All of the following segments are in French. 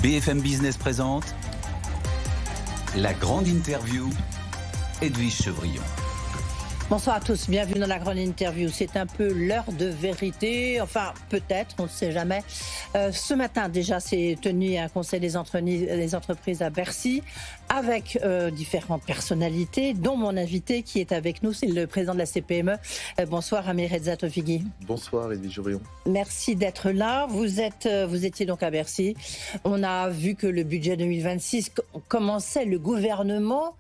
BFM Business présente la grande interview, Edwige Chevrillon. Bonsoir à tous, bienvenue dans la grande interview. C'est un peu l'heure de vérité, enfin peut-être, on ne sait jamais. Ce matin déjà s'est tenu un conseil des entreprises à Bercy avec différentes personnalités, dont mon invité qui est avec nous, c'est le président de la CPME. Bonsoir Amir Tofighi. Bonsoir Edwige Chevrillon. Merci d'être là. Vous étiez donc à Bercy. On a vu que le budget 2026 commençait, le gouvernement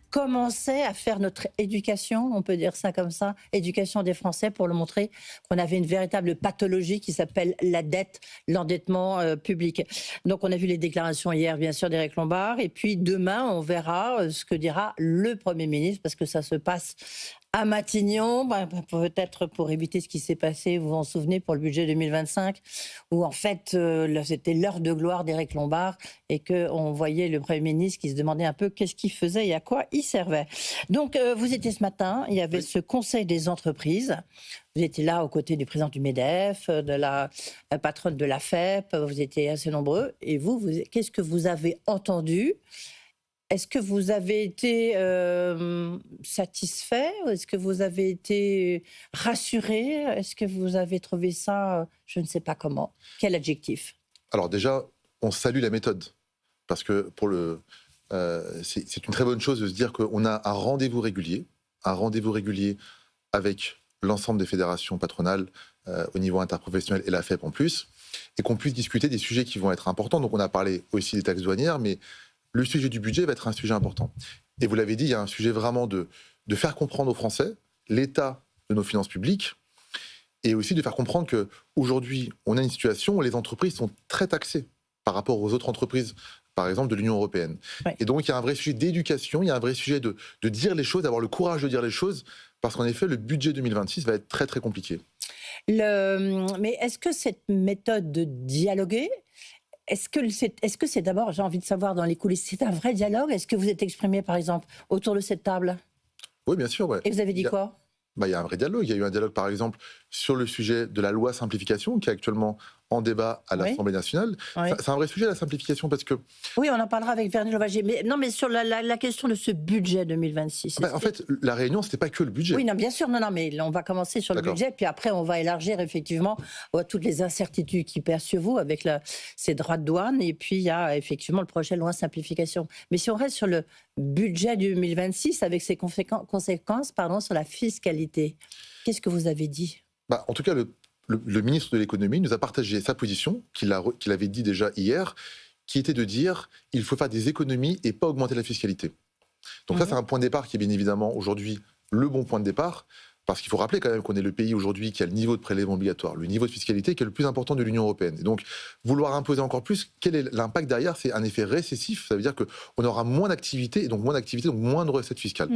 commençait à faire notre éducation, on peut dire ça comme ça, éducation des Français, pour le montrer qu'on avait une véritable pathologie qui s'appelle la dette, l'endettement public. Donc on a vu les déclarations hier, bien sûr, d'Éric Lombard, et puis demain, on verra ce que dira le Premier ministre, parce que ça se passe à Matignon, peut-être pour éviter ce qui s'est passé, vous vous souvenez, pour le budget 2025, où en fait, c'était l'heure de gloire d'Éric Lombard et qu'on voyait le Premier ministre qui se demandait un peu qu'est-ce qu'il faisait et à quoi il servait. Donc, vous étiez ce matin, il y avait ce Conseil des entreprises. Vous étiez là aux côtés du président du MEDEF, de la patronne de la FEP, vous étiez assez nombreux. Et vous qu'est-ce que vous avez entendu ? Est-ce que vous avez été satisfait? Est-ce que vous avez été rassuré? Est-ce que vous avez trouvé ça, je ne sais pas comment? Quel adjectif? Alors déjà, on salue la méthode. Parce que c'est une très bonne chose de se dire qu'on a un rendez-vous régulier avec l'ensemble des fédérations patronales au niveau interprofessionnel et la FEP en plus, et qu'on puisse discuter des sujets qui vont être importants. Donc on a parlé aussi des taxes douanières, mais le sujet du budget va être un sujet important. Et vous l'avez dit, il y a un sujet vraiment de faire comprendre aux Français l'état de nos finances publiques, et aussi de faire comprendre qu'aujourd'hui, on a une situation où les entreprises sont très taxées par rapport aux autres entreprises, par exemple, de l'Union européenne. Ouais. Et donc, il y a un vrai sujet d'éducation, il y a un vrai sujet de dire les choses, d'avoir le courage de dire les choses, parce qu'en effet, le budget 2026 va être très, très compliqué. Mais est-ce que cette méthode de dialoguer, est-ce que c'est d'abord, j'ai envie de savoir dans les coulisses, c'est un vrai dialogue? Est-ce que vous êtes exprimé, par exemple, autour de cette table? Oui, bien sûr. Ouais. Et vous avez dit quoi? Il y a un vrai dialogue. Il y a eu un dialogue, par exemple, sur le sujet de la loi simplification, qui est actuellement en débat à l'Assemblée nationale. Oui. C'est un vrai sujet, la simplification, parce que... Oui, on en parlera avec Véronique Louwagie. Mais sur la question de ce budget 2026... en fait, la réunion, c'était pas que le budget. Oui, non, bien sûr. Non, mais on va commencer sur le budget, puis après, on va élargir, effectivement, toutes les incertitudes qui pèsent sur vous, avec ces droits de douane, et puis il y a, effectivement, le projet de loi simplification. Mais si on reste sur le budget 2026, avec ses conséquences sur la fiscalité, qu'est-ce que vous avez dit? En tout cas, le ministre de l'économie nous a partagé sa position, qu'il avait dit déjà hier, qui était de dire il faut faire des économies et pas augmenter la fiscalité. Donc ça, c'est un point de départ qui est bien évidemment aujourd'hui le bon point de départ, parce qu'il faut rappeler quand même qu'on est le pays aujourd'hui qui a le niveau de prélèvement obligatoire, le niveau de fiscalité qui est le plus important de l'Union européenne. Et donc, vouloir imposer encore plus, quel est l'impact derrière? C'est un effet récessif, ça veut dire qu'on aura moins d'activité, et donc moins d'activité, donc moins de recettes fiscales.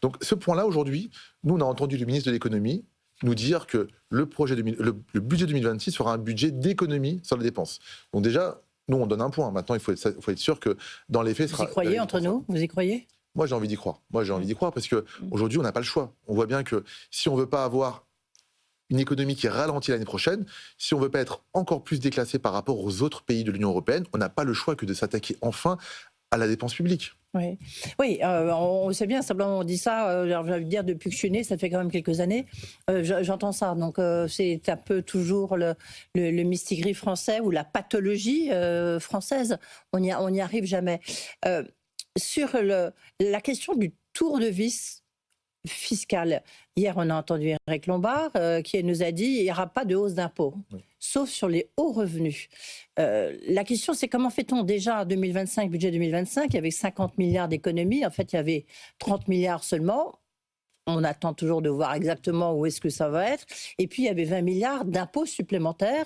Donc ce point-là, aujourd'hui, nous, on a entendu le ministre de l'économie nous dire que le budget 2026 sera un budget d'économie sur les dépenses. Donc déjà, nous, on donne un point. Maintenant, il faut être sûr que dans les faits... Vous y croyez entre nous? Vous y croyez? Moi, j'ai envie d'y croire. Parce qu'aujourd'hui, on n'a pas le choix. On voit bien que si on ne veut pas avoir une économie qui ralentit l'année prochaine, si on ne veut pas être encore plus déclassé par rapport aux autres pays de l'Union européenne, on n'a pas le choix que de s'attaquer enfin à la dépense publique. Oui, on sait bien, simplement on dit ça, j'ai envie de dire depuis que je suis née, ça fait quand même quelques années, j'entends ça, donc c'est un peu toujours le mistigris français ou la pathologie française, on n'y arrive jamais. Sur la question du tour de vis fiscal, hier on a entendu Éric Lombard qui nous a dit il n'y aura pas de hausse d'impôts, sauf sur les hauts revenus. La question c'est comment fait-on déjà en 2025, budget 2025, il y avait 50 milliards d'économies, en fait il y avait 30 milliards seulement. On attend toujours de voir exactement où est-ce que ça va être. Et puis, il y avait 20 milliards d'impôts supplémentaires,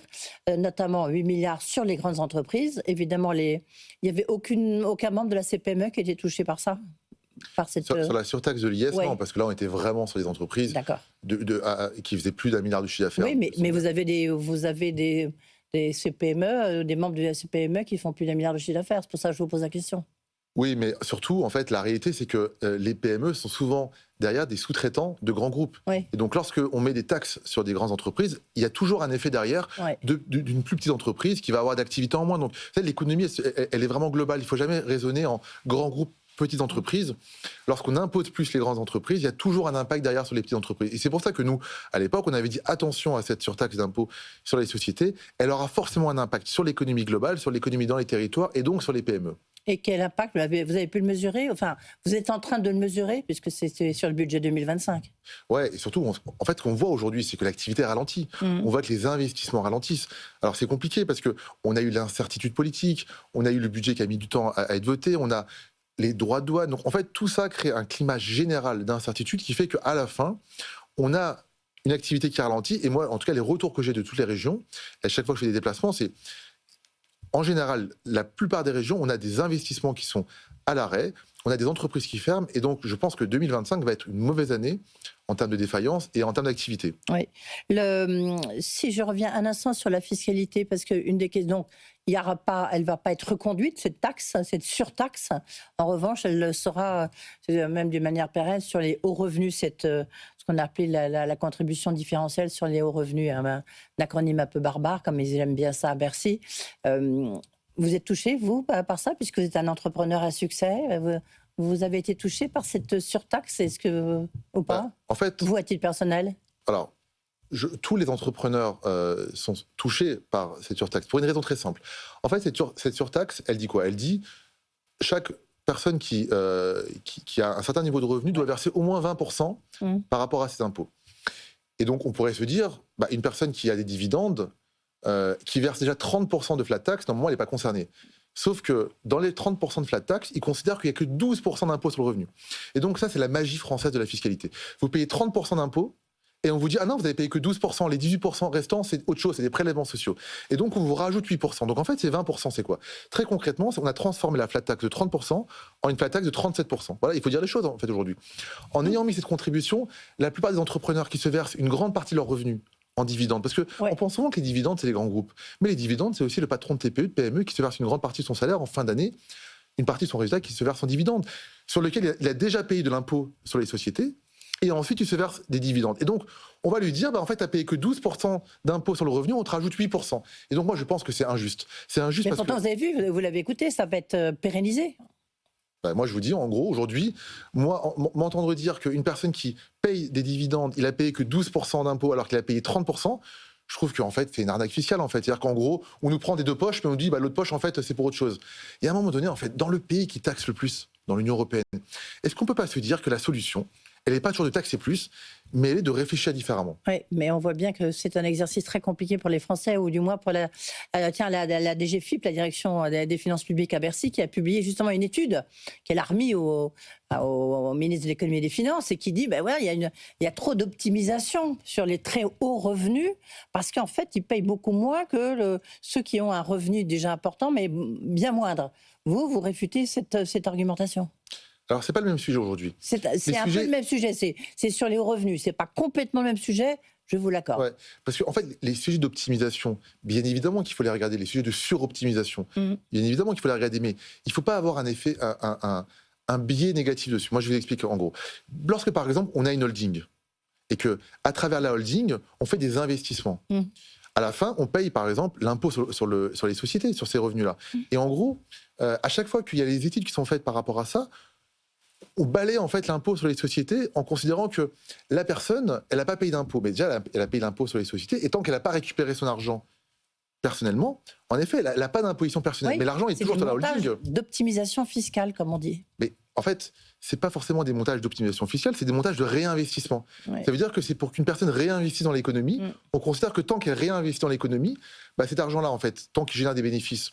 notamment 8 milliards sur les grandes entreprises. Évidemment, il n'y avait aucun membre de la CPME qui était touché par ça. Sur la surtaxe de l'IS, non, parce que là, on était vraiment sur les entreprises qui faisaient plus d'1 milliard de chiffre d'affaires. Oui, mais vous avez des CPME, des membres de la CPME qui font plus d'1 milliard de chiffre d'affaires. C'est pour ça que je vous pose la question. Oui, mais surtout, en fait, la réalité, c'est que les PME sont souvent derrière des sous-traitants de grands groupes. Oui. Et donc, lorsqu'on met des taxes sur des grandes entreprises, il y a toujours un effet derrière d'une plus petite entreprise qui va avoir d'activités en moins. Donc, l'économie, elle est vraiment globale. Il ne faut jamais raisonner en grands groupes, petites entreprises. Lorsqu'on impose plus les grandes entreprises, il y a toujours un impact derrière sur les petites entreprises. Et c'est pour ça que nous, à l'époque, on avait dit attention à cette surtaxe d'impôt sur les sociétés. Elle aura forcément un impact sur l'économie globale, sur l'économie dans les territoires et donc sur les PME. Et quel impact vous avez pu le mesurer? Enfin, vous êtes en train de le mesurer puisque c'est sur le budget 2025. Ouais, et surtout, en fait, ce qu'on voit aujourd'hui, c'est que l'activité ralentit. On voit que les investissements ralentissent. Alors c'est compliqué parce qu'on a eu l'incertitude politique, on a eu le budget qui a mis du temps à être voté, on a les droits de douane. Donc en fait, tout ça crée un climat général d'incertitude qui fait qu'à la fin, on a une activité qui ralentit. Et moi, en tout cas, les retours que j'ai de toutes les régions, à chaque fois que je fais des déplacements, c'est en général, la plupart des régions, on a des investissements qui sont à l'arrêt, on a des entreprises qui ferment, et donc je pense que 2025 va être une mauvaise année en termes de défaillance et en termes d'activité. Oui. Si je reviens un instant sur la fiscalité, parce qu'une des questions, donc, elle ne va pas être reconduite, cette taxe, cette surtaxe. En revanche, elle sera, même d'une manière pérenne, sur les hauts revenus, ce qu'on a appelé la contribution différentielle sur les hauts revenus, un acronyme un peu barbare, comme ils aiment bien ça à Bercy. Vous êtes touché, vous, par ça, puisque vous êtes un entrepreneur à succès? Vous avez été touché par cette surtaxe, ou pas? En fait, vous, à titre personnel? Alors, tous les entrepreneurs sont touchés par cette surtaxe, pour une raison très simple. En fait, cette surtaxe, elle dit quoi? Elle dit chaque personne qui a un certain niveau de revenu doit verser au moins 20% par rapport à ses impôts. Et donc, on pourrait se dire, une personne qui a des dividendes, qui verse déjà 30% de flat tax, normalement, elle n'est pas concernée. Sauf que dans les 30% de flat tax, ils considèrent qu'il n'y a que 12% d'impôt sur le revenu. Et donc ça, c'est la magie française de la fiscalité. Vous payez 30% d'impôts, et on vous dit, ah non, vous n'avez payé que 12%, les 18% restants, c'est autre chose, c'est des prélèvements sociaux. Et donc, on vous rajoute 8%. Donc, en fait, c'est 20%, c'est quoi? Très concrètement, on a transformé la flat tax de 30% en une flat tax de 37%. Voilà, il faut dire les choses, en fait, aujourd'hui. En ayant mis cette contribution, la plupart des entrepreneurs qui se versent une grande partie de leurs revenus en dividendes, parce qu'on pense souvent que les dividendes, c'est les grands groupes. Mais les dividendes, c'est aussi le patron de TPE, de PME, qui se verse une grande partie de son salaire en fin d'année, une partie de son résultat qui se verse en dividendes, sur lequel il a déjà payé de l'impôt sur les sociétés, et ensuite, il se verse des dividendes. Et donc, on va lui dire, en fait, tu n'as payé que 12% d'impôt sur le revenu, on te rajoute 8%. Et donc, moi, je pense que c'est injuste. C'est injuste. Mais pourtant, vous avez vu, vous l'avez écouté, ça va être pérennisé. Moi, je vous dis, en gros, aujourd'hui, m'entendre dire qu'une personne qui paye des dividendes, il a payé que 12% d'impôt alors qu'il a payé 30%, je trouve qu'en fait, c'est une arnaque fiscale, en fait. C'est-à-dire qu'en gros, on nous prend des deux poches, mais on nous dit, l'autre poche, en fait, c'est pour autre chose. Et à un moment donné, en fait, dans le pays qui taxe le plus, dans l'Union européenne, est-ce qu'on ne peut pas se dire que la solution, elle n'est pas toujours de taxer plus, mais elle est de réfléchir différemment. Oui, mais on voit bien que c'est un exercice très compliqué pour les Français, ou du moins pour la DGFiP, la Direction des Finances Publiques à Bercy, qui a publié justement une étude qu'elle a remise au ministre de l'Économie et des Finances, et qui dit, il y a trop d'optimisation sur les très hauts revenus, parce qu'en fait, ils payent beaucoup moins que ceux qui ont un revenu déjà important, mais bien moindre. Vous réfutez cette argumentation? Alors, ce n'est pas le même sujet aujourd'hui. C'est un peu le même sujet. C'est sur les hauts revenus. Ce n'est pas complètement le même sujet, je vous l'accorde. Ouais, parce qu'en fait, les sujets d'optimisation, bien évidemment qu'il faut les regarder. Les sujets de suroptimisation, bien évidemment qu'il faut les regarder. Mais il ne faut pas avoir un effet, un biais négatif dessus. Moi, je vais vous expliquer en gros. Lorsque, par exemple, on a une holding, et qu'à travers la holding, on fait des investissements. À la fin, on paye, par exemple, l'impôt sur les sociétés, sur ces revenus-là. Et en gros, à chaque fois qu'il y a les études qui sont faites par rapport à ça, on balaye en fait l'impôt sur les sociétés en considérant que la personne, elle n'a pas payé d'impôt. Mais déjà, elle a payé l'impôt sur les sociétés. Et tant qu'elle n'a pas récupéré son argent personnellement, en effet, elle n'a pas d'imposition personnelle. Oui, mais l'argent est toujours sur la holding. D'optimisation fiscale, comme on dit. Mais en fait, ce n'est pas forcément des montages d'optimisation fiscale, c'est des montages de réinvestissement. Ouais. Ça veut dire que c'est pour qu'une personne réinvestisse dans l'économie, on considère que tant qu'elle réinvestit dans l'économie, cet argent-là, en fait, tant qu'il génère des bénéfices,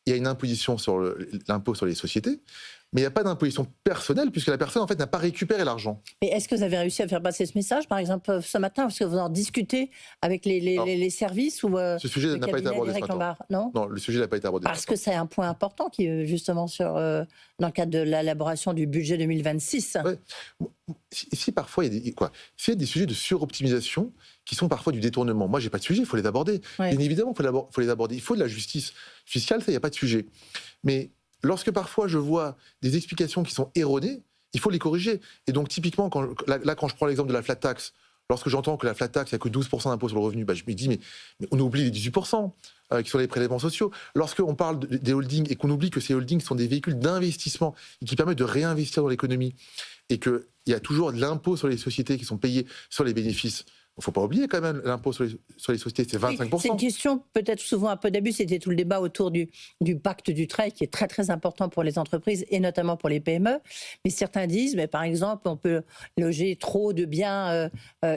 il y a une imposition sur l'impôt sur les sociétés. Mais il n'y a pas d'imposition personnelle puisque la personne en fait n'a pas récupéré l'argent. Mais est-ce que vous avez réussi à faire passer ce message, par exemple, ce matin, parce que vous en discutez avec les services ou ce sujet n'a pas été abordé ce matin. Non, le sujet n'a pas été abordé. Parce que c'est un point important qui, justement, dans le cadre de l'élaboration du budget 2026. Ouais. Si parfois il y a des sujets de suroptimisation qui sont parfois du détournement. Moi, j'ai pas de sujet, il faut les aborder. Ouais. Bien évidemment, il faut les aborder. Il faut de la justice fiscale, ça, il n'y a pas de sujet. Mais lorsque parfois je vois des explications qui sont erronées, il faut les corriger. Et donc typiquement, quand je prends l'exemple de la flat tax, lorsque j'entends que la flat tax, il n'y a que 12% d'impôt sur le revenu, je me dis, mais on oublie les 18% qui sont les prélèvements sociaux. Lorsqu'on parle des holdings et qu'on oublie que ces holdings sont des véhicules d'investissement et qui permettent de réinvestir dans l'économie, et qu'il y a toujours de l'impôt sur les sociétés qui sont payées sur les bénéfices, il ne faut pas oublier quand même l'impôt sur les sociétés, c'est 25%. Oui, c'est une question peut-être souvent un peu d'abus. C'était tout le débat autour du pacte du Trade qui est très très important pour les entreprises et notamment pour les PME. Mais certains disent, mais par exemple, on peut loger trop de biens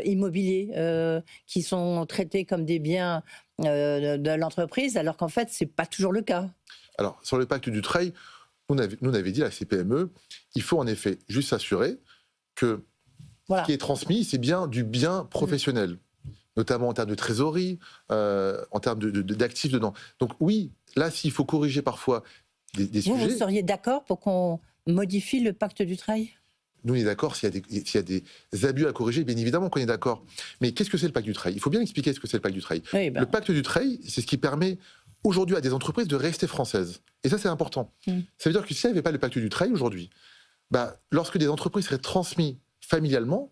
immobiliers qui sont traités comme des biens de l'entreprise, alors qu'en fait, c'est pas toujours le cas. Alors, sur le pacte du Trade, nous on avait dit à la CPME, il faut en effet juste s'assurer que ce qui est transmis, c'est bien du bien professionnel, notamment en termes de trésorerie, en termes d'actifs dedans. Donc oui, là, s'il faut corriger parfois des sujets... Vous seriez d'accord pour qu'on modifie le pacte du Trade ? Nous, on est d'accord s'il y a des abus à corriger, bien évidemment qu'on est d'accord. Mais qu'est-ce que c'est le pacte du Trade ? Il faut bien expliquer ce que c'est le pacte du Trade. Oui, Le pacte du Trade, c'est ce qui permet aujourd'hui à des entreprises de rester françaises. Et ça, c'est important. Ça veut dire que s'il n'y avait pas le pacte du Trade aujourd'hui, lorsque des entreprises seraient transmises familialement,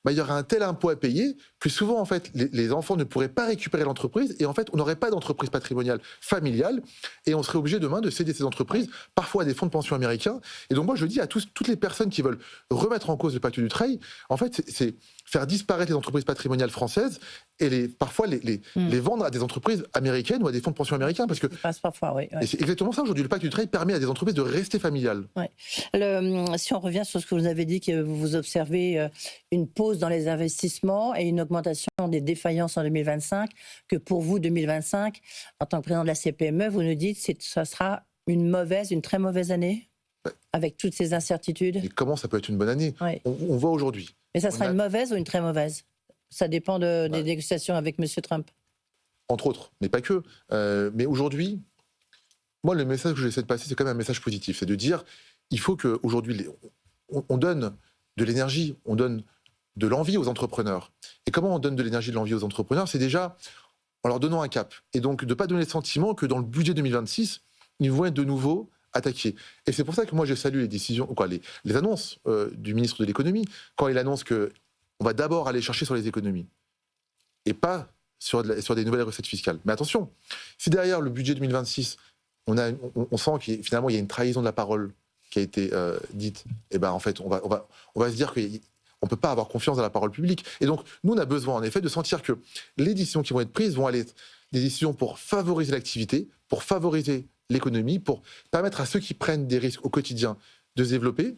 il y aurait un tel impôt à payer que souvent, en fait, les enfants ne pourraient pas récupérer l'entreprise et en fait, on n'aurait pas d'entreprise patrimoniale familiale et on serait obligé demain de céder ces entreprises, parfois à des fonds de pension américains. Et donc moi, je dis à toutes les personnes qui veulent remettre en cause le pacte du Trade, en fait, c'est faire disparaître les entreprises patrimoniales françaises et parfois les vendre à des entreprises américaines ou à des fonds de pension américains. Parce que passe parfois, oui. Et c'est exactement ça aujourd'hui. Le pacte du Trade permet à des entreprises de rester familiales. Ouais. Si on revient sur ce que vous avez dit, que vous observez une pause dans les investissements et une augmentation des défaillances en 2025, que pour vous, 2025, en tant que président de la CPME, vous nous dites que ça sera une très mauvaise année, avec toutes ces incertitudes. Et comment ça peut être une bonne année ? On voit aujourd'hui. Mais ça sera une mauvaise ou une très mauvaise ? Ça dépend des négociations avec M. Trump. Entre autres, mais pas que. Mais aujourd'hui, moi, le message que j'essaie de passer, c'est quand même un message positif. C'est de dire, il faut qu'aujourd'hui, on donne de l'énergie, on donne de l'envie aux entrepreneurs. Et comment on donne de l'énergie et de l'envie aux entrepreneurs ? C'est déjà en leur donnant un cap. Et donc, de ne pas donner le sentiment que dans le budget 2026, ils vont être de nouveau attaqués. Et c'est pour ça que moi, je salue les décisions, les annonces du ministre de l'économie, quand il annonce qu'on va d'abord aller chercher sur les économies et pas sur des nouvelles recettes fiscales. Mais attention, si derrière le budget 2026, on sent qu'il finalement il y a une trahison de la parole qui a été dite, et en fait, on va se dire qu'on ne peut pas avoir confiance dans la parole publique. Et donc, nous, on a besoin, en effet, de sentir que les décisions qui vont être prises vont aller être des décisions pour favoriser l'activité, pour favoriser l'économie, pour permettre à ceux qui prennent des risques au quotidien de se développer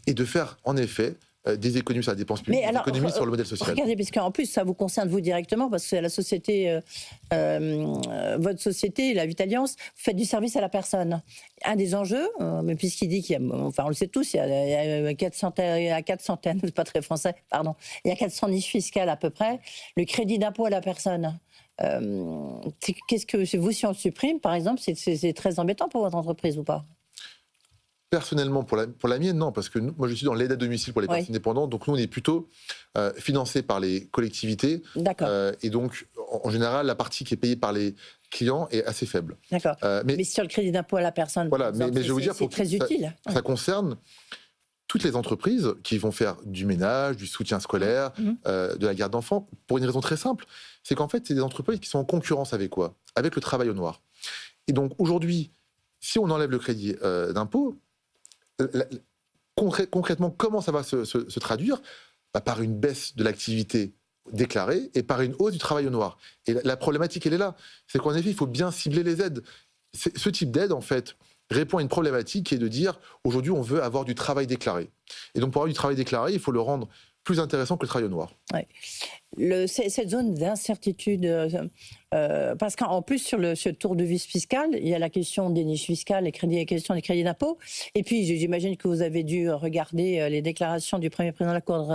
et de faire, en effet, des économies sur la dépense publique, des économies sur le modèle social. Regardez, parce qu'en plus, ça vous concerne vous directement, parce que c'est la société, votre société, la Vitalliance, vous faites du service à la personne. Un des enjeux, mais puisqu'il dit qu'il y a, enfin on le sait tous, il y a 400, c'est pas très français, pardon, il y a 400 niches fiscales à peu près, le crédit d'impôt à la personne. Qu'est-ce que vous, si on le supprime, par exemple, c'est très embêtant pour votre entreprise ou pas ? Personnellement, pour la mienne, non, parce que moi je suis dans l'aide à domicile pour les personnes dépendantes, donc nous on est plutôt financé par les collectivités. D'accord. Et donc, en général, la partie qui est payée par les clients est assez faible. D'accord. Mais sur le crédit d'impôt à la personne, voilà, mais je vais vous dire, c'est très utile. Ça concerne toutes les entreprises qui vont faire du ménage, du soutien scolaire, de la garde d'enfants, pour une raison très simple, c'est qu'en fait, c'est des entreprises qui sont en concurrence avec quoi ? Avec le travail au noir. Et donc aujourd'hui, si on enlève le crédit d'impôt, concrètement, comment ça va se traduire ? Par une baisse de l'activité déclarée et par une hausse du travail au noir. Et la problématique, elle est là. C'est qu'en effet, il faut bien cibler les aides. Ce type d'aide, en fait, répond à une problématique qui est de dire, aujourd'hui, on veut avoir du travail déclaré. Et donc, pour avoir du travail déclaré, il faut le rendre plus intéressant que le travail au noir. Ouais. Cette zone d'incertitude, parce qu'en plus sur ce tour de vis fiscal, il y a la question des niches fiscales, la question des crédits d'impôt, et puis j'imagine que vous avez dû regarder les déclarations du premier président de la Cour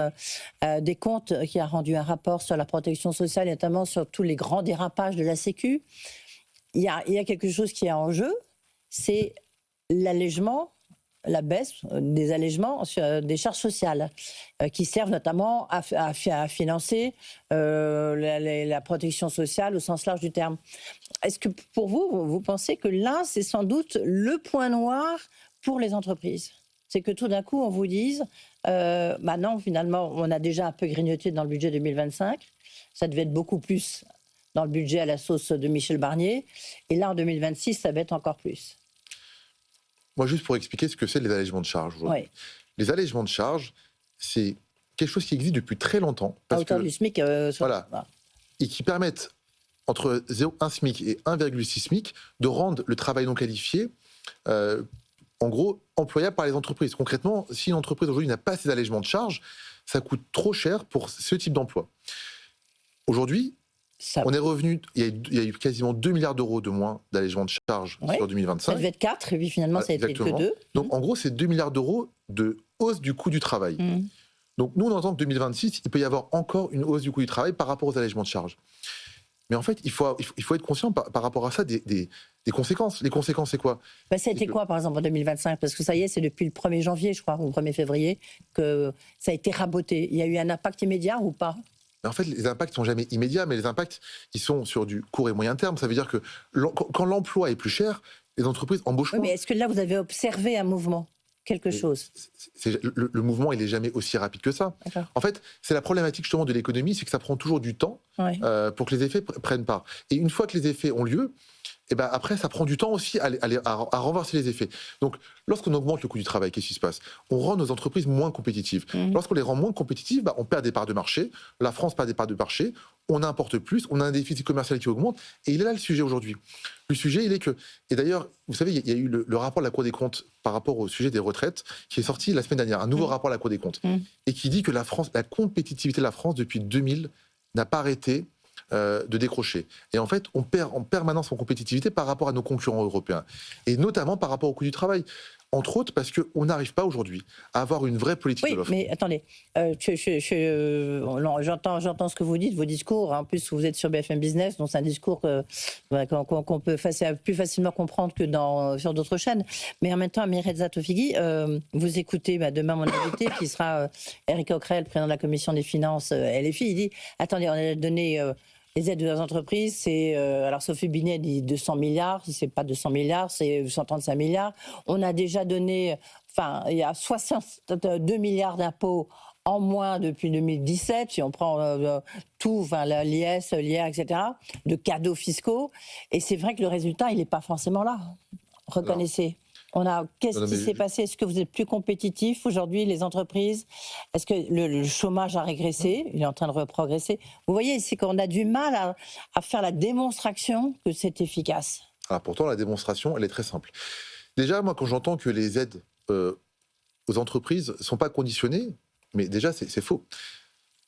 des comptes qui a rendu un rapport sur la protection sociale, notamment sur tous les grands dérapages de la Sécu. Il y a quelque chose qui est en jeu, c'est l'allègement la baisse des allègements sur des charges sociales qui servent notamment à financer la protection sociale au sens large du terme. Est-ce que pour vous, vous pensez que là, c'est sans doute le point noir pour les entreprises ? C'est que tout d'un coup, on vous dise, non, finalement, on a déjà un peu grignoté dans le budget 2025, ça devait être beaucoup plus dans le budget à la sauce de Michel Barnier, et là, en 2026, ça va être encore plus. Moi, juste pour expliquer ce que c'est les allègements de charges aujourd'hui. Oui. Les allègements de charges, c'est quelque chose qui existe depuis très longtemps. À hauteur du SMIC. Voilà. Et qui permettent, entre 1 SMIC et 1,6 SMIC, de rendre le travail non qualifié, en gros, employable par les entreprises. Concrètement, si une entreprise aujourd'hui n'a pas ces allègements de charges, ça coûte trop cher pour ce type d'emploi. Aujourd'hui, on est revenu, il y a eu quasiment 2 milliards d'euros de moins d'allègements de charges sur 2025. Ça devait être 4, et puis finalement, ça a été que 2. Donc, en gros, c'est 2 milliards d'euros de hausse du coût du travail. Donc, nous, on entend que 2026, il peut y avoir encore une hausse du coût du travail par rapport aux allègements de charges. Mais en fait, il faut être conscient par rapport à ça des conséquences. Les conséquences, c'est quoi ? Ça a été quoi, par exemple, en 2025 ? Parce que ça y est, c'est depuis le 1er janvier, je crois, ou le 1er février, que ça a été raboté. Il y a eu un impact immédiat ou pas ? En fait, les impacts ne sont jamais immédiats, mais les impacts, ils sont sur du court et moyen terme. Ça veut dire que quand l'emploi est plus cher, les entreprises embauchent moins. Mais est-ce que là, vous avez observé un mouvement ? Quelque chose. Le mouvement, il n'est jamais aussi rapide que ça. D'accord. En fait, c'est la problématique justement de l'économie, c'est que ça prend toujours du temps pour que les effets prennent part. Et une fois que les effets ont lieu, et ben après, ça prend du temps aussi à renverser les effets. Donc, lorsqu'on augmente le coût du travail, qu'est-ce qui se passe ? On rend nos entreprises moins compétitives. Lorsqu'on les rend moins compétitives, on perd des parts de marché. La France perd des parts de marché. On importe plus. On a un déficit commercial qui augmente. Et il est là le sujet aujourd'hui. Le sujet, il est que... Et d'ailleurs, vous savez, il y a eu le rapport de la Cour des comptes par rapport au sujet des retraites qui est sorti la semaine dernière. Un nouveau rapport de la Cour des comptes. Et qui dit que la compétitivité de la France, depuis 2000, n'a pas arrêté de décrocher. Et en fait, on perd en permanence en compétitivité par rapport à nos concurrents européens. Et notamment par rapport au coût du travail. Entre autres parce qu'on n'arrive pas aujourd'hui à avoir une vraie politique de l'offre. Oui, mais attendez, j'entends ce que vous dites, vos discours. En plus, vous êtes sur BFM Business, donc c'est un discours qu'on peut plus facilement comprendre que sur d'autres chaînes. Mais en même temps, Mireza Tofighi, vous écoutez demain mon invité, qui sera Éric Coquerel, président de la Commission des finances LFI, il dit, attendez, on a donné... les aides aux entreprises, c'est... alors Sophie Binet dit 200 milliards, si ce n'est pas 200 milliards, c'est 135 milliards. On a déjà donné... il y a 62 milliards d'impôts en moins depuis 2017, si on prend tout, l'IS, l'IR, etc., de cadeaux fiscaux. Et c'est vrai que le résultat, il n'est pas forcément là. Reconnaissez. Qu'est-ce qui s'est passé ? Est-ce que vous êtes plus compétitif aujourd'hui, les entreprises ? Est-ce que le chômage a régressé ? Il est en train de reprogresser. Vous voyez, c'est qu'on a du mal à faire la démonstration que c'est efficace. Alors pourtant, la démonstration, elle est très simple. Déjà, moi, quand j'entends que les aides aux entreprises ne sont pas conditionnées, mais déjà, c'est faux.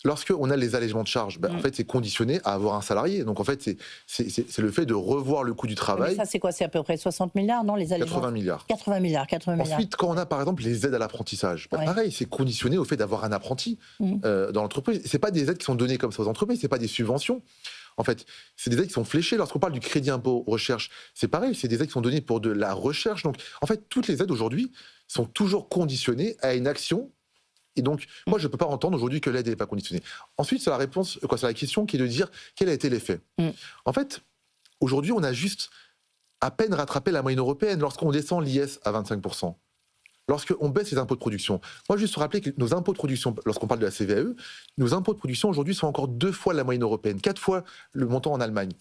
Lorsqu'on a les allègements de charges, en fait, c'est conditionné à avoir un salarié. Donc, en fait, c'est le fait de revoir le coût du travail. Mais ça, c'est quoi ? C'est à peu près 60 milliards, non, les allègements ? 80 milliards. 80 milliards. Ensuite, quand on a, par exemple, les aides à l'apprentissage, pareil, c'est conditionné au fait d'avoir un apprenti dans l'entreprise. Ce n'est pas des aides qui sont données comme ça aux entreprises, ce n'est pas des subventions. En fait, c'est des aides qui sont fléchées. Lorsqu'on parle du crédit impôt recherche, c'est pareil, c'est des aides qui sont données pour de la recherche. Donc, en fait, toutes les aides aujourd'hui sont toujours conditionnées à une action. Et donc, moi, je ne peux pas entendre aujourd'hui que l'aide n'est pas conditionnée. Ensuite, c'est la question qui est de dire quel a été l'effet. En fait, aujourd'hui, on a juste à peine rattrapé la moyenne européenne lorsqu'on descend l'IS à 25%. Lorsqu'on baisse les impôts de production. Moi, juste rappeler que nos impôts de production, lorsqu'on parle de la CVAE, nos impôts de production aujourd'hui sont encore 2 fois la moyenne européenne, 4 fois le montant en Allemagne.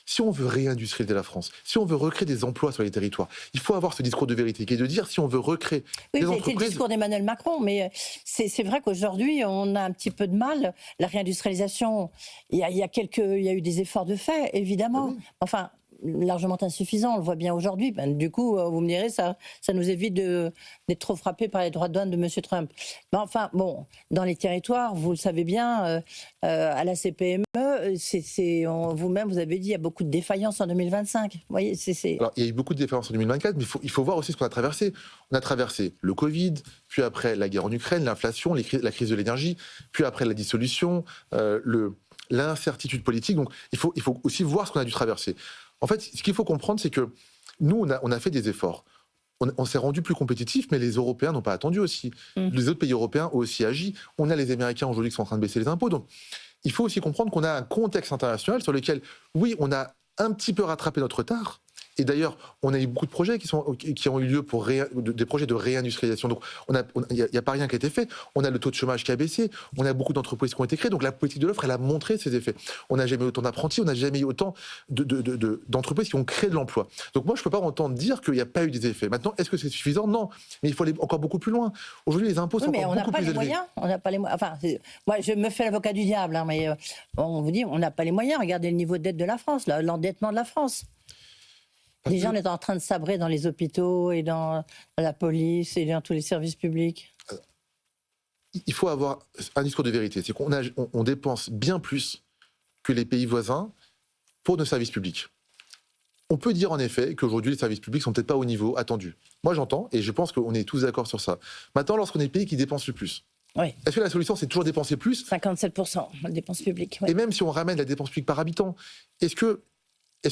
Si on veut réindustrialiser la France, si on veut recréer des emplois sur les territoires, il faut avoir ce discours de vérité qui est de dire si on veut recréer des entreprises... Oui, c'est le discours d'Emmanuel Macron, mais c'est vrai qu'aujourd'hui, on a un petit peu de mal. La réindustrialisation, il y a eu des efforts de fait, évidemment. Oui. Enfin, largement insuffisant, on le voit bien aujourd'hui. Du coup, vous me direz, ça nous évite d'être trop frappés par les droits de douane de M. Trump. Mais enfin, bon, dans les territoires, vous le savez bien, à la CPME, vous-même, vous avez dit, il y a beaucoup de défaillances en 2025. Vous voyez, Alors, il y a eu beaucoup de défaillances en 2024, mais il faut voir aussi ce qu'on a traversé. On a traversé le Covid, puis après la guerre en Ukraine, l'inflation, la crise de l'énergie, puis après la dissolution, l'incertitude politique. Donc, il faut aussi voir ce qu'on a dû traverser. En fait, ce qu'il faut comprendre, c'est que nous, on a fait des efforts. on s'est rendu plus compétitif, mais les Européens n'ont pas attendu aussi. Les autres pays européens ont aussi agi. On a les Américains aujourd'hui qui sont en train de baisser les impôts. Donc, il faut aussi comprendre qu'on a un contexte international sur lequel, oui, on a un petit peu rattrapé notre retard. Et d'ailleurs, on a eu beaucoup de projets qui ont eu lieu pour des projets de réindustrialisation. Donc, il n'y a pas rien qui a été fait. On a le taux de chômage qui a baissé. On a beaucoup d'entreprises qui ont été créées. Donc, la politique de l'offre, elle a montré ses effets. On n'a jamais eu autant d'apprentis. On n'a jamais eu autant d'entreprises qui ont créé de l'emploi. Donc, moi, je ne peux pas entendre dire qu'il n'y a pas eu des effets. Maintenant, est-ce que c'est suffisant? Non. Mais il faut aller encore beaucoup plus loin. Aujourd'hui, les impôts sont encore beaucoup plus élevés. On n'a pas les moyens. Enfin, moi, je me fais l'avocat du diable, hein, mais on vous dit, on n'a pas les moyens. Regardez le niveau de dette de la France, l'endettement de la France. Les gens, on est en train de sabrer dans les hôpitaux et dans la police et dans tous les services publics. Il faut avoir un discours de vérité. C'est qu'on dépense bien plus que les pays voisins pour nos services publics. On peut dire en effet qu'aujourd'hui, les services publics ne sont peut-être pas au niveau attendu. Moi, j'entends et je pense qu'on est tous d'accord sur ça. Maintenant, lorsqu'on est le pays qui dépense le plus, oui. Est-ce que la solution, c'est toujours dépenser plus? 57% de dépenses publiques. Oui. Et même si on ramène la dépense publique par habitant, est-ce que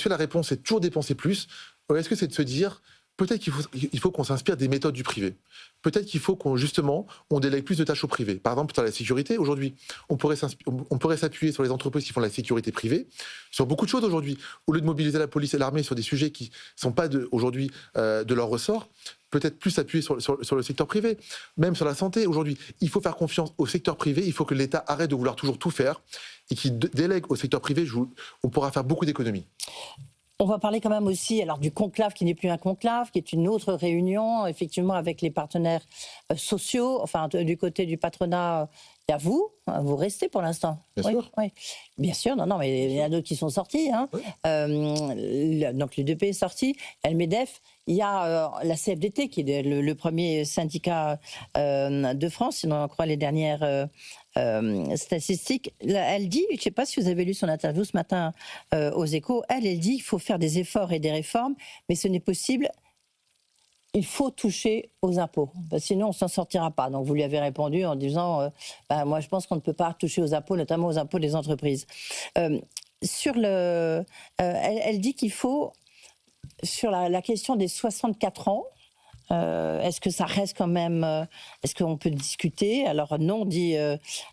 la réponse est toujours dépenser plus? Ou est-ce que c'est de se dire, peut-être qu'il faut qu'on s'inspire des méthodes du privé. Peut-être qu'il faut justement, on délègue plus de tâches au privé. Par exemple, sur la sécurité, aujourd'hui, on pourrait s'appuyer sur les entreprises qui font de la sécurité privée, sur beaucoup de choses aujourd'hui. Au lieu de mobiliser la police et l'armée sur des sujets qui ne sont pas aujourd'hui de leur ressort, peut-être plus s'appuyer sur le secteur privé. Même sur la santé, aujourd'hui, il faut faire confiance au secteur privé. Il faut que l'État arrête de vouloir toujours tout faire et qu'il délègue au secteur privé. On pourra faire beaucoup d'économies. On va parler quand même aussi du conclave qui n'est plus un conclave, qui est une autre réunion, effectivement, avec les partenaires sociaux. Enfin, du côté du patronat, il y a vous restez pour l'instant. Bien sûr. Oui. Bien sûr, non, mais il y en a d'autres qui sont sortis. Hein. Oui. Donc l'UDP est sorti, le MEDEF. Il y a la CFDT, qui est le premier syndicat de France, si on en croit les dernières statistiques. Elle dit, je ne sais pas si vous avez lu son interview ce matin aux Échos, elle dit qu'il faut faire des efforts et des réformes, mais ce n'est possible. Il faut toucher aux impôts, sinon on ne s'en sortira pas. Donc vous lui avez répondu en disant, moi je pense qu'on ne peut pas toucher aux impôts, notamment aux impôts des entreprises. Elle dit qu'il faut, sur la question des 64 ans, est-ce que ça reste quand même... est-ce qu'on peut discuter? Alors non,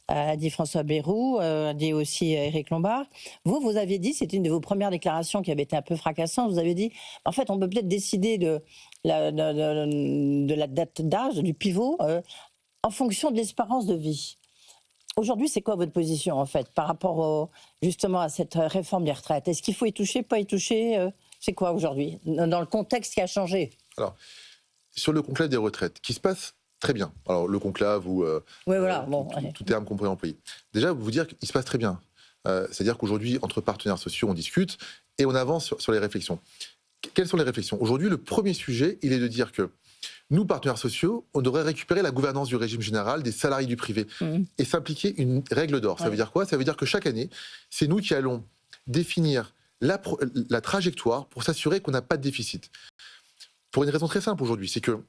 a dit François Bayrou, a dit aussi Éric Lombard. Vous aviez dit, c'était une de vos premières déclarations qui avait été un peu fracassante, vous avez dit, en fait, on peut peut-être décider de la date d'âge, du pivot, en fonction de l'espérance de vie. Aujourd'hui, c'est quoi votre position, en fait, par rapport justement à cette réforme des retraites? Est-ce qu'il faut y toucher, pas y toucher? C'est quoi aujourd'hui, dans le contexte qui a changé? Alors, sur le conclave des retraites, qui se passe très bien. Alors, le conclave ou tout terme qu'on pourrait employer. Déjà, vous dire qu'il se passe très bien. C'est-à-dire qu'aujourd'hui, entre partenaires sociaux, on discute et on avance sur les réflexions. Quelles sont les réflexions? Aujourd'hui, le premier sujet, il est de dire que nous, partenaires sociaux, on devrait récupérer la gouvernance du régime général des salariés du privé et s'appliquer une règle d'or. Ça veut dire quoi? Ça veut dire que chaque année, c'est nous qui allons définir la trajectoire pour s'assurer qu'on n'a pas de déficit. Pour une raison très simple aujourd'hui, c'est que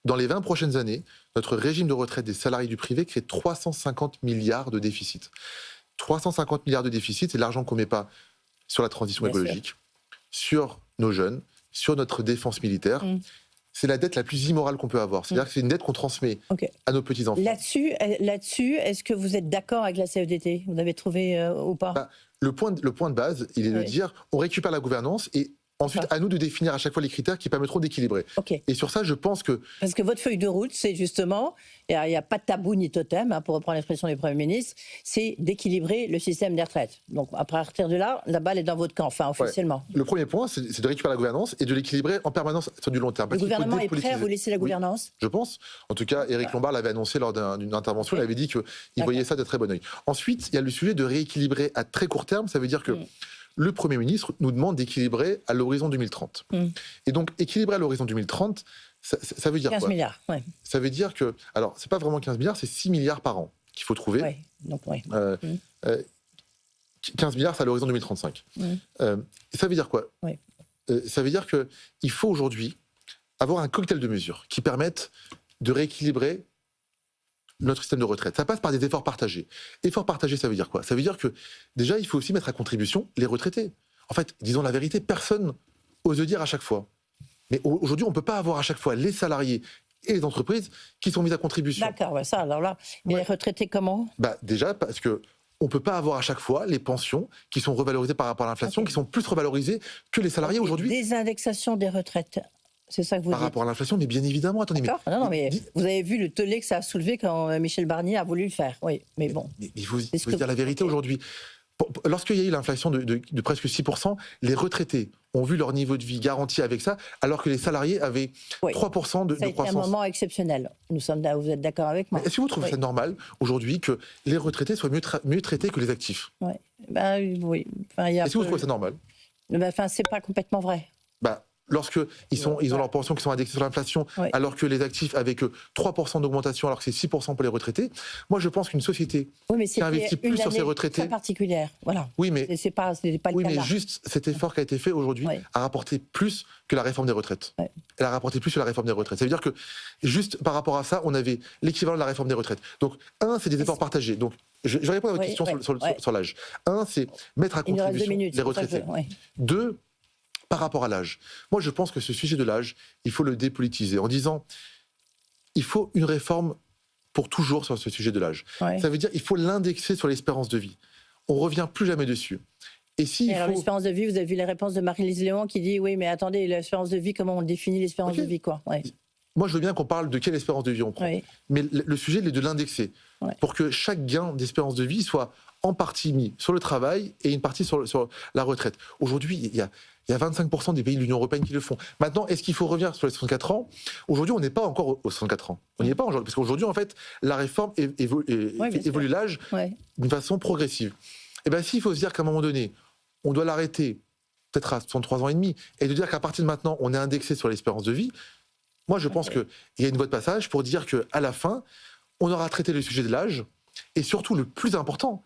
dans les 20 prochaines années, notre régime de retraite des salariés du privé crée 350 milliards de déficit. 350 milliards de déficit, c'est l'argent qu'on ne met pas sur la transition écologique, sur nos jeunes, sur notre défense militaire. C'est la dette la plus immorale qu'on peut avoir. C'est-à-dire que c'est une dette qu'on transmet à nos petits-enfants. Là-dessus, est-ce que vous êtes d'accord avec la CFDT? Vous l'avez trouvé ou pas? Le point de base, il est de dire on récupère la gouvernance et ensuite, à nous de définir à chaque fois les critères qui permettront d'équilibrer. Et sur ça, je pense que... Parce que votre feuille de route, c'est justement, il n'y a pas de tabou ni totem, pour reprendre l'expression du Premier ministre, c'est d'équilibrer le système des retraites. Donc, à partir de là, la balle est dans votre camp, officiellement. Ouais. Le premier point, c'est de récupérer la gouvernance et de l'équilibrer en permanence sur du long terme. Le gouvernement est prêt à vous laisser la gouvernance? Je pense. En tout cas, Éric Lombard l'avait annoncé lors d'une intervention, il avait dit qu'il voyait ça de très bon oeil. Ensuite, il y a le sujet de rééquilibrer à très court terme, ça veut dire que... Le Premier ministre nous demande d'équilibrer à l'horizon 2030. Et donc, équilibrer à l'horizon 2030, ça veut dire 15 quoi? 15 milliards, Ça veut dire que... Alors, c'est pas vraiment 15 milliards, c'est 6 milliards par an qu'il faut trouver. 15 milliards, c'est à l'horizon 2035. Ça veut dire quoi? Ça veut dire qu'il faut aujourd'hui avoir un cocktail de mesures qui permettent de rééquilibrer notre système de retraite. Ça passe par des efforts partagés. Efforts partagés, ça veut dire quoi? Ça veut dire que, déjà, il faut aussi mettre à contribution les retraités. En fait, disons la vérité, personne ose dire à chaque fois Mais aujourd'hui, on ne peut pas avoir à chaque fois les salariés et les entreprises qui sont mises à contribution. D'accord, ça, alors là, mais les retraités comment ? Déjà, parce que on ne peut pas avoir à chaque fois les pensions qui sont revalorisées par rapport à l'inflation, qui sont plus revalorisées que les salariés aujourd'hui. Des indexations des retraites, c'est ça que vous dites ? Par rapport à l'inflation, mais bien évidemment, attendez. Non, mais vous avez vu le tollé que ça a soulevé quand Michel Barnier a voulu le faire. Oui, mais bon. Mais il faut dire la vérité aujourd'hui. Lorsqu'il y a eu l'inflation de presque 6%, les retraités ont vu leur niveau de vie garanti avec ça, alors que les salariés avaient 3% de croissance. C'est un moment exceptionnel. Vous êtes d'accord avec moi ? Est-ce que vous trouvez ça normal aujourd'hui que les retraités soient mieux traités que les actifs ? Oui. Oui. Est-ce que vous trouvez ça normal ? C'est pas complètement vrai. Lorsqu'ils ont leurs pensions qui sont indexées sur l'inflation, alors que les actifs avec 3% d'augmentation, alors que c'est 6% pour les retraités, moi je pense qu'une société qui investit plus sur ses retraités... très particulière, voilà. Oui, mais c'est pas le cas. Oui, mais juste cet effort qui a été fait aujourd'hui a rapporté plus que la réforme des retraites. Elle a rapporté plus que la réforme des retraites. Ça veut dire que juste par rapport à ça, on avait l'équivalent de la réforme des retraites. Donc, c'est des efforts partagés. Donc, je vais répondre à votre question sur l'âge. C'est mettre à contribution les retraités. 2, par rapport à l'âge. Moi, je pense que ce sujet de l'âge, il faut le dépolitiser en disant il faut une réforme pour toujours sur ce sujet de l'âge. Ça veut dire il faut l'indexer sur l'espérance de vie. On ne revient plus jamais dessus. L'espérance de vie, vous avez vu les réponses de Marie-Lise Léon qui dit oui, mais attendez, l'espérance de vie, comment on définit l'espérance de vie, quoi. Moi, je veux bien qu'on parle de quelle espérance de vie on prend. Mais le sujet, il est de l'indexer pour que chaque gain d'espérance de vie soit en partie mis sur le travail et une partie sur la retraite. Aujourd'hui, il y a 25% des pays de l'Union européenne qui le font. Maintenant, est-ce qu'il faut revenir sur les 64 ans ? Aujourd'hui, on n'est pas encore aux 64 ans. On n'y est pas aujourd'hui. Parce qu'aujourd'hui, en fait, la réforme évolue l'âge d'une façon progressive. Et bien, s'il faut se dire qu'à un moment donné, on doit l'arrêter peut-être à 63 ans et demi, et de dire qu'à partir de maintenant, on est indexé sur l'espérance de vie, moi, je pense qu'il y a une voie de passage pour dire qu'à la fin, on aura traité le sujet de l'âge, et surtout, le plus important,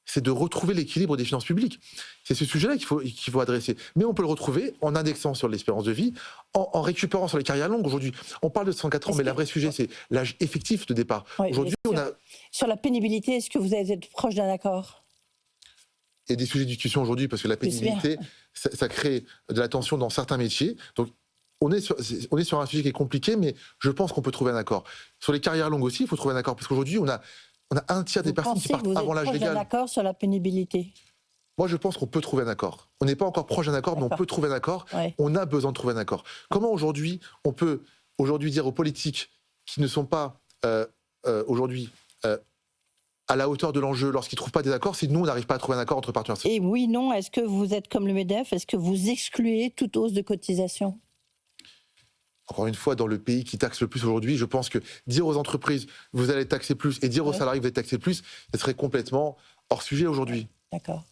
c'est de retrouver l'équilibre des finances publiques. C'est ce sujet-là qu'il faut adresser. Mais on peut le retrouver en indexant sur l'espérance de vie, en récupérant sur les carrières longues. Aujourd'hui, on parle de 104 ans, mais le vrai sujet, c'est l'âge effectif de départ. Aujourd'hui, Sur la pénibilité, est-ce que vous allez être proche d'un accord ? Il y a des sujets de discussion aujourd'hui, parce que la pénibilité, ça crée de la tension dans certains métiers. Donc, on est sur un sujet qui est compliqué, mais je pense qu'on peut trouver un accord. Sur les carrières longues aussi, il faut trouver un accord, parce qu'aujourd'hui, on a un tiers des personnes qui partent avant l'âge légal. Vous pensez que vous êtes proche d'un accord sur la pénibilité ? Moi, je pense qu'on peut trouver un accord. On n'est pas encore proche d'un accord, mais on peut trouver un accord. On a besoin de trouver un accord. Comment aujourd'hui, on peut dire aux politiques qui ne sont pas aujourd'hui à la hauteur de l'enjeu lorsqu'ils ne trouvent pas des accords, si nous, on n'arrive pas à trouver un accord entre partenaires sociaux ? Et oui, non, est-ce que vous êtes comme le MEDEF ? Est-ce que vous excluez toute hausse de cotisation ? Encore une fois, dans le pays qui taxe le plus aujourd'hui, je pense que dire aux entreprises vous allez taxer plus et dire aux salariés vous allez taxer plus, ce serait complètement hors sujet aujourd'hui. D'accord.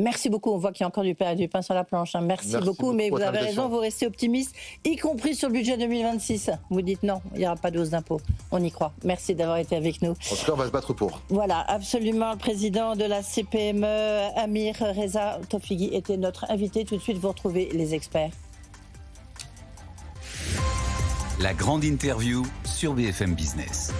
Merci beaucoup. On voit qu'il y a encore du pain sur la planche. Merci beaucoup. Mais vous avez raison, vous restez optimiste, y compris sur le budget 2026. Vous dites non, il n'y aura pas de hausse d'impôts. On y croit. Merci d'avoir été avec nous. En tout cas, on va se battre pour. Voilà, absolument. Le président de la CPME, Amir Reza Tofighi, était notre invité. Tout de suite, vous retrouvez les experts. La grande interview sur BFM Business.